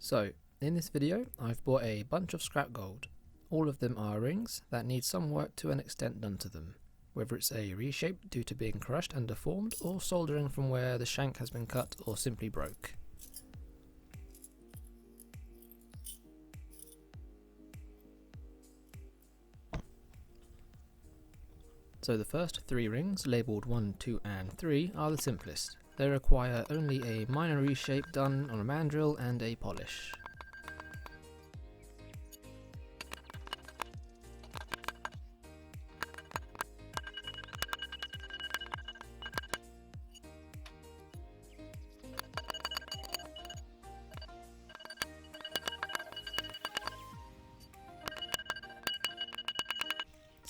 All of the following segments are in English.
So, in this video, I've bought a bunch of scrap gold. All of them are rings that need some work to an extent done to them, whether it's a reshape due to being crushed and deformed, or soldering from where the shank has been cut or simply broke. So the first 3 rings, labelled 1, 2 and 3, are the simplest. They require only a minor reshape done on a mandrel and a polish.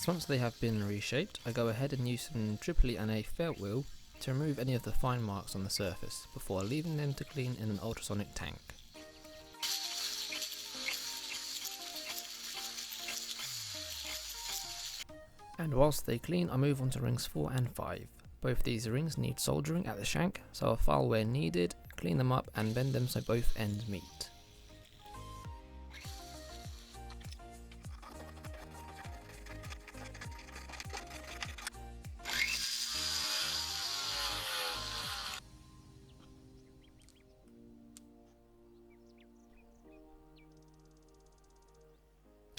Once they have been reshaped, I go ahead and use some tripoli and a felt wheel to remove any of the fine marks on the surface, before leaving them to clean in an ultrasonic tank. And whilst they clean, I move on to rings 4 and 5. Both these rings need soldering at the shank, so I'll file where needed, clean them up and bend them so both ends meet.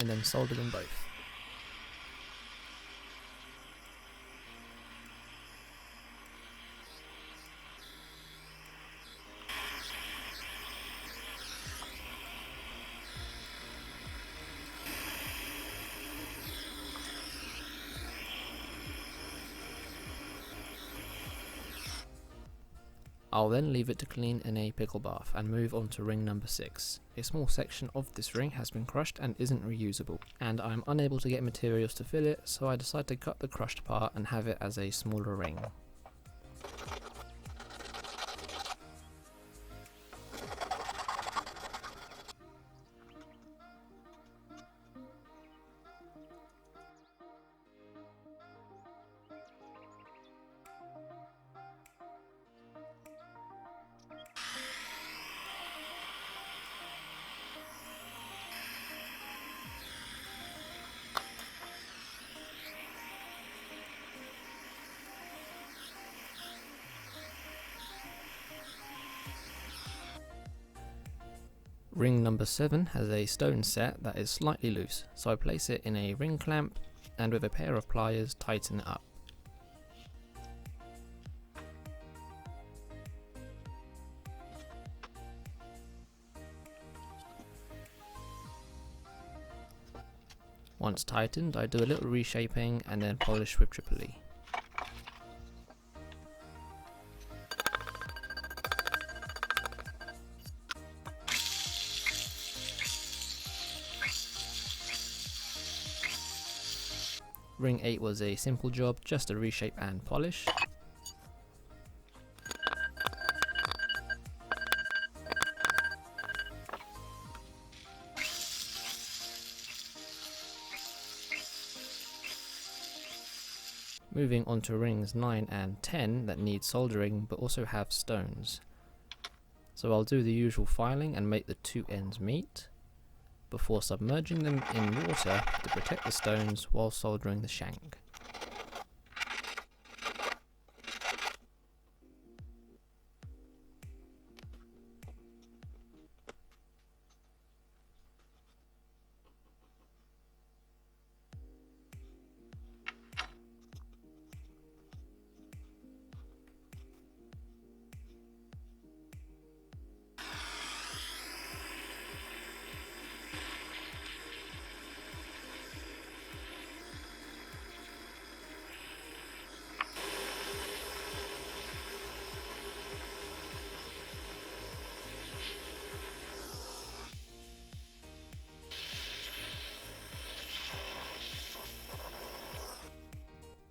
And then solder them both. I'll then leave it to clean in a pickle bath and move on to ring number 6. A small section of this ring has been crushed and isn't reusable, and I'm unable to get materials to fill it, so I decide to cut the crushed part and have it as a smaller ring. Ring number 7 has a stone set that is slightly loose, so I place it in a ring clamp and with a pair of pliers tighten it up. Once tightened, I do a little reshaping and then polish with tripoli. Ring 8 was a simple job, just a reshape and polish. Moving on to rings 9 and 10 that need soldering but also have stones. So I'll do the usual filing and make the 2 ends meet, before submerging them in water to protect the stones while soldering the shank.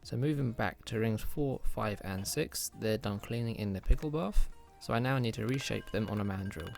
So moving back to rings 4, 5 and 6, they're done cleaning in the pickle bath, so I now need to reshape them on a mandrel.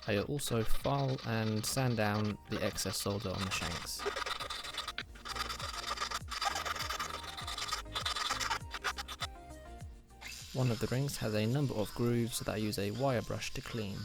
I also file and sand down the excess solder on the shanks. One of the rings has a number of grooves that I use a wire brush to clean.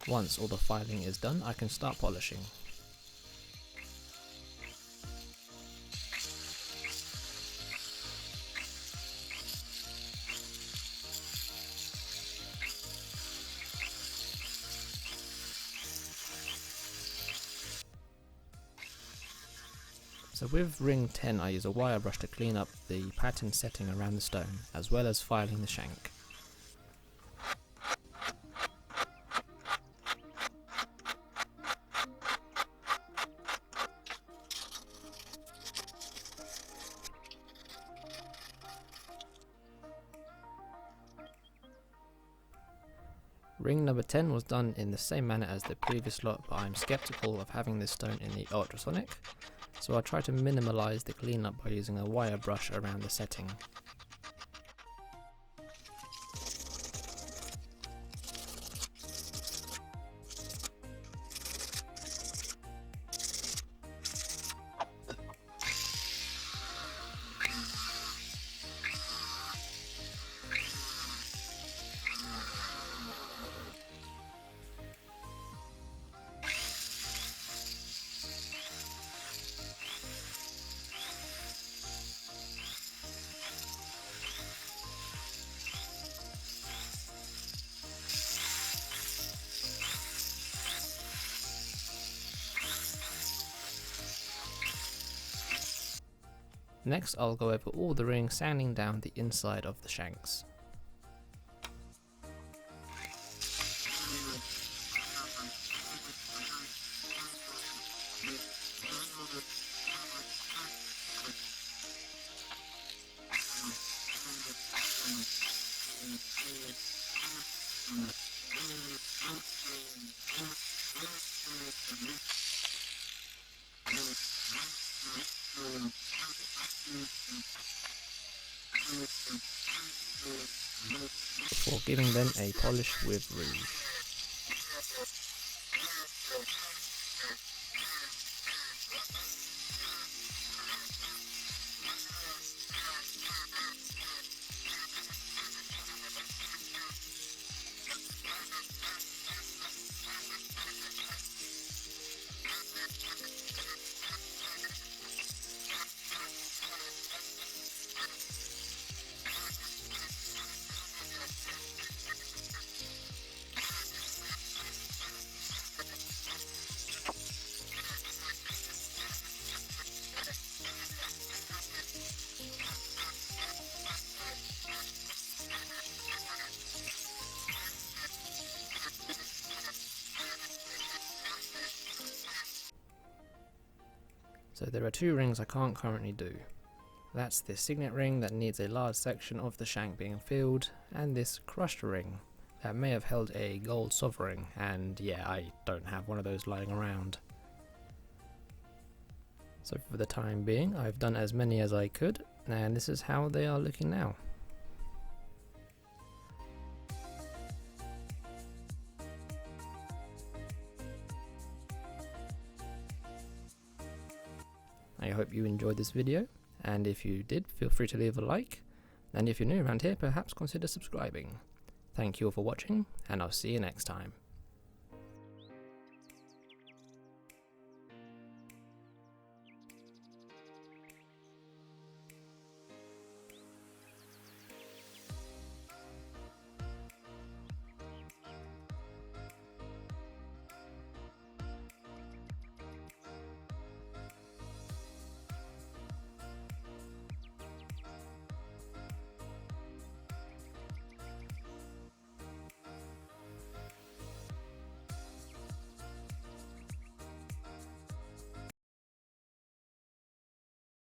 Once all the filing is done, I can start polishing. So with ring 10 I use a wire brush to clean up the pattern setting around the stone, as well as filing the shank. Ring number 10 was done in the same manner as the previous lot, but I'm skeptical of having this stone in the ultrasonic, so I'll try to minimalise the cleanup by using a wire brush around the setting. Next I'll go over all the rings, sanding down the inside of the shanks. Before giving them a polish with rouge. So there are two rings I can't currently do. That's the signet ring that needs a large section of the shank being filled, and this crushed ring that may have held a gold sovereign, and yeah, I don't have one of those lying around. So for the time being, I've done as many as I could, and this is how they are looking now. I hope you enjoyed this video, and if you did, feel free to leave a like, and if you're new around here, perhaps consider subscribing. Thank you all for watching, and I'll see you next time.